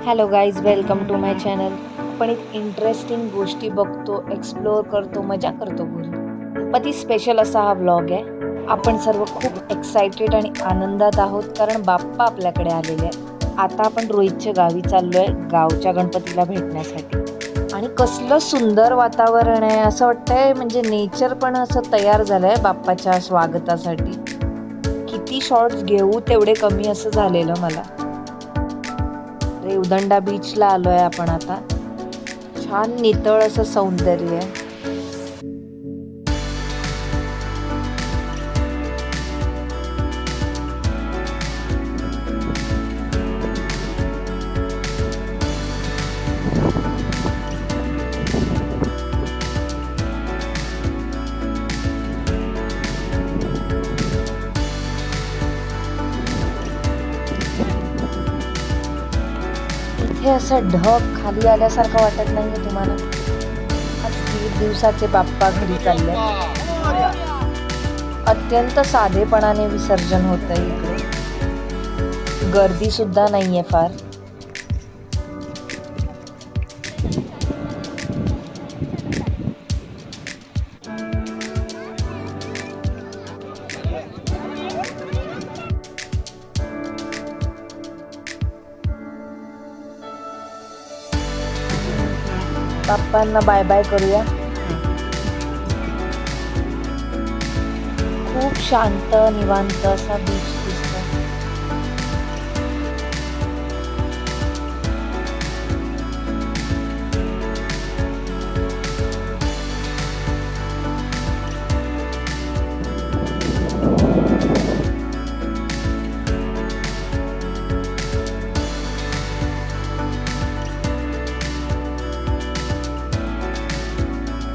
Hello guys, welcome to my channel. आपण एक interesting गोष्टी बघतो, एक्सप्लोअर करतो, मजा करतो. गणपती स्पेशल असा हा व्लॉग आहे. आपण सर्व खूप एक्सायटेड आणि आनंदात आहोत कारण बाप्पा आपल्याकडे आलेले आहे. आता आपण रोहितच्या गावी चाललोय गावच्या गणपतीला भेटण्यासाठी. आणि कसलं सुंदर वातावरण आहे, असं वाटतंय म्हणजे नेचर पण असं तयार झालंय बाप्पाच्या स्वागतासाठी. किती शॉर्ट्स घेऊ तेवढे कमी असं झालेलं मला. रेवदंडा बीचला आलोय आपण आता. छान नितळ असं सौंदर्य आहे. इथे असं ढग खाली आल्यासारखं वाटत नाहीये तुम्हाला? आज 1.5 दिवसाचे बाप्पा घरी चालले. अत्यंत साधेपणाने विसर्जन होतंय इकडे. गर्दी सुद्धा नाहीये फार. बाप्पांना बाय बाय करूया. खूप शांत निवांत असा बीच दिसतो.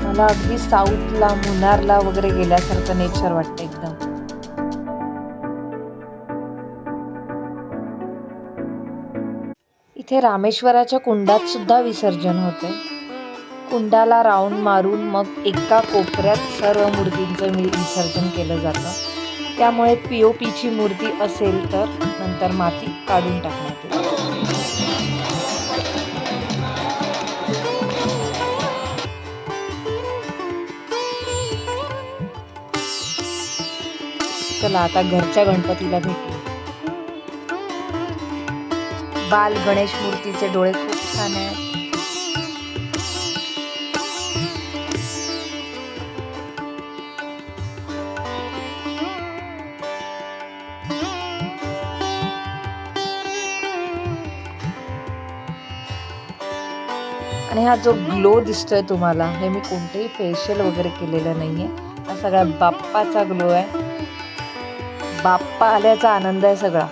मला अगदी साऊथला मुन्नारला वगैरे गेल्यासारखं नेचर वाटतं एकदम. इथे रामेश्वराच्या कुंडात सुद्धा विसर्जन होते. कुंडाला राऊंड मारून मग एका कोपऱ्यात सर्व मूर्तींचं विसर्जन केलं जातं. त्यामुळे POPची मूर्ती असेल तर नंतर माती काढून टाकण्यात येते. चला आता घरच्या गणपतीला भेटू. बाल गणेश मूर्तीचे डोळे खूप छान आहेत. आणि हा जो ग्लो दिसतोय तुम्हाला, हे मी कोणतेही फेशियल वगैरे केलेलं नाहीये. हा सगळा बाप्पाचा ग्लो आहे. बाप्पा आल्याचा आनंद आहे सगळा.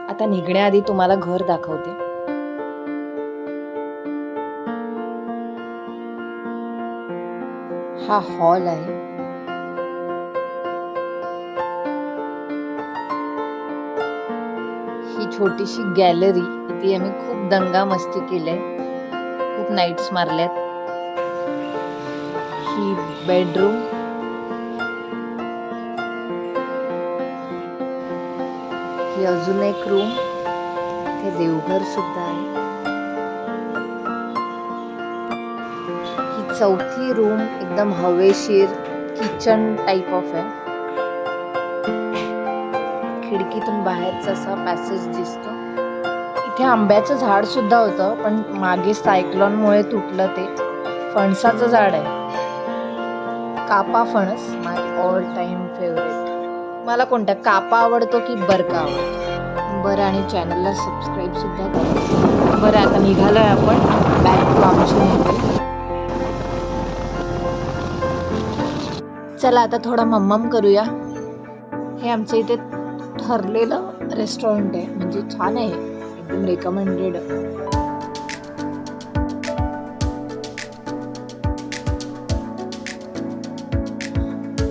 आता निघण्याआधी तुम्हाला घर दाखवते. हा हॉल आहे. ही छोटीशी गॅलरी. इथे आम्ही खूप दंगा मस्ती केले, खूप नाईट्स मारल्यात. ही बेडरूम. ही अजून एक रूम. इथे देवघर सुद्धा आहे. ही चौथी रूम एकदम हवेशीर किचन टाइप ऑफ आहे. खिडकीतून बाहेरचा असा पॅसेज दिसतो. इथे आंब्याचं झाड सुद्धा होतं, पण मागे सायक्लॉनमुळे तुटलं ते. फणसाचं झाड आहे, कापा फणस, माय ऑल टाइम फेवरेट. मला कोणता कापा आवडतो की बरका आवडतो? बरं, आणि चॅनलला सबस्क्राईब सुद्धा करा. बरं, आता निघालोय आपण बॅक टू आमची मुंबई. चला आता थोडा मम्मम करूया. हे आमच्या इथे ठरलेलं रेस्टॉरंट आहे, म्हणजे छान आहे, एकदम रेकमेंडेड.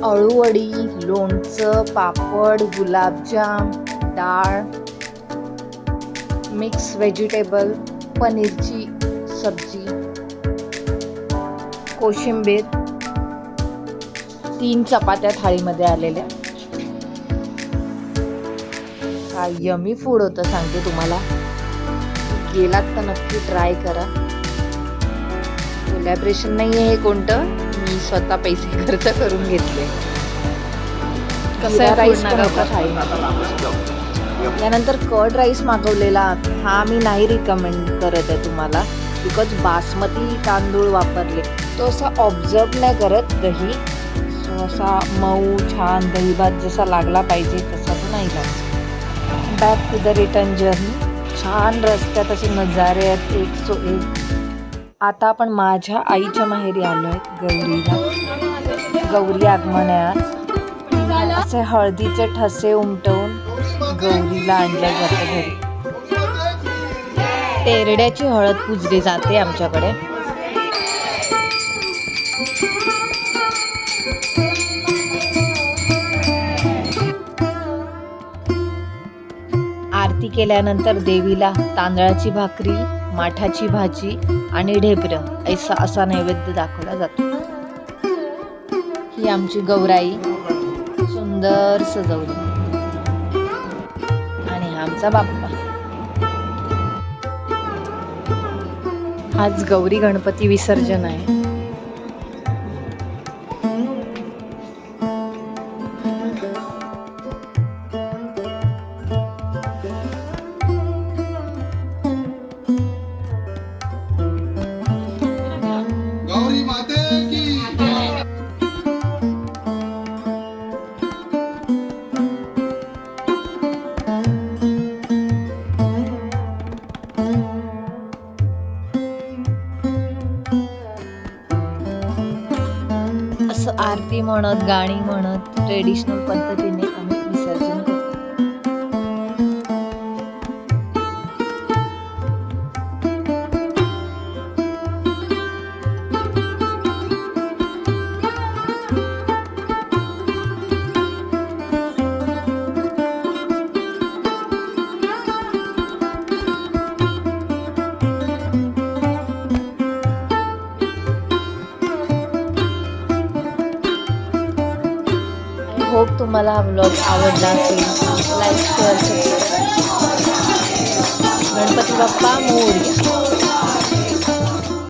अळूवडी, लोणचं, पापड, गुलाबजाम, डाळ, मिक्स व्हेजिटेबल, पनीरची सब्जी, कोशिंबीर, 3 चपात्या थाळीमध्ये आलेल्या. काय यमी फूड होतं सांगते तुम्हाला. गेलात तर नक्की ट्राय करा. कोलॅबरेशन नाही आहे हे कोणतं, मी स्वतः पैसे खर्च करून घेतले. राईस पण होता थाळीमध्ये. त्यानंतर कर्ड राईस मागवलेला. हा मी नाही रिकमेंड करत आहे तुम्हाला, बिकॉज बासमती तांदूळ वापरले. तो असा ऑब्झर्व नाही करत दही, सो असा मऊ छान दही भात जसा लागला पाहिजे तसा तो नाही लागला. Back to the return journey. छान रस्त्यात असे नजारे आहेत 101. आता आपण माझ्या आईच्या माहेरी आलो आहे गौरीला. गौरी आगमन आहे आज. असे हळदीचे ठसे उमटवून गौरीला आणल्या जाते घरी. तेरड्याची हळद पूजली जाते आमच्याकडे. आरती केल्यानंतर देवीला तांदळाची भाकरी, माठाची भाजी आणि ढेबरं असा नैवेद्य दाखवला जातो. ही आमची गौराई सुंदर सजवली. आणि हा आमचा बाप्पा. आज गौरी गणपती विसर्जन आहे. गौरी माते की असं आरती म्हणत गाणी म्हणत ट्रेडिशनल पद्धतीने आम्ही विसर्जन करतो. होप तुम्हाला हा व्लॉग आवडला असेल. Like share subscribe. Ganpati Bappa Morya.